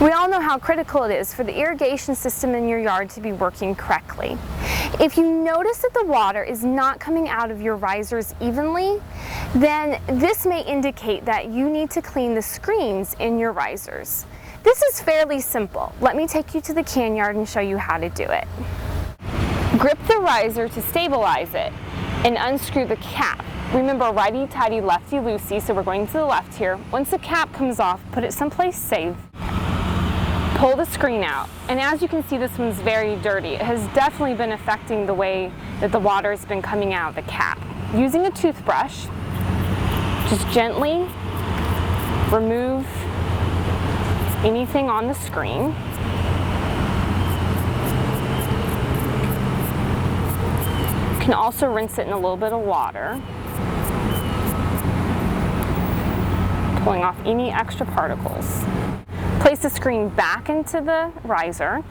We all know how critical it is for the irrigation system in your yard to be working correctly. If you notice that the water is not coming out of your risers evenly, then this may indicate that you need to clean the screens in your risers. This is fairly simple. Let me take you to the can yard and show you how to do it. Grip the riser to stabilize it and unscrew the cap. Remember, righty-tighty, lefty-loosey, so we're going to the left here. Once the cap comes off, put it someplace safe. Pull the screen out, and as you can see, this one's very dirty. It has definitely been affecting the way that the water has been coming out of the cap. Using a toothbrush, just gently remove anything on the screen. You can also rinse it in a little bit of water, pulling off any extra particles. Place the screen back into the riser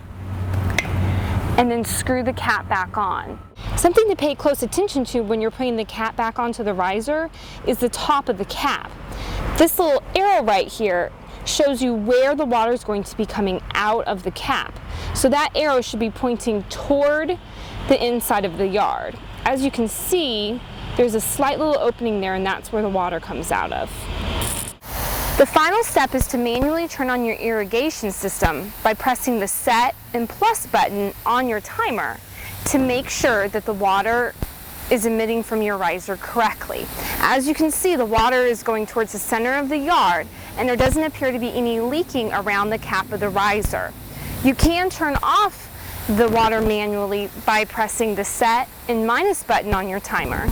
and then screw the cap back on. Something to pay close attention to when you're putting the cap back onto the riser is the top of the cap. This little arrow right here shows you where the water is going to be coming out of the cap. So that arrow should be pointing toward the inside of the yard. As you can see, there's a slight little opening there, and that's where the water comes out of. The final step is to manually turn on your irrigation system by pressing the set and plus button on your timer to make sure that the water is emitting from your riser correctly. As you can see, the water is going towards the center of the yard, and there doesn't appear to be any leaking around the cap of the riser. You can turn off the water manually by pressing the set and minus button on your timer.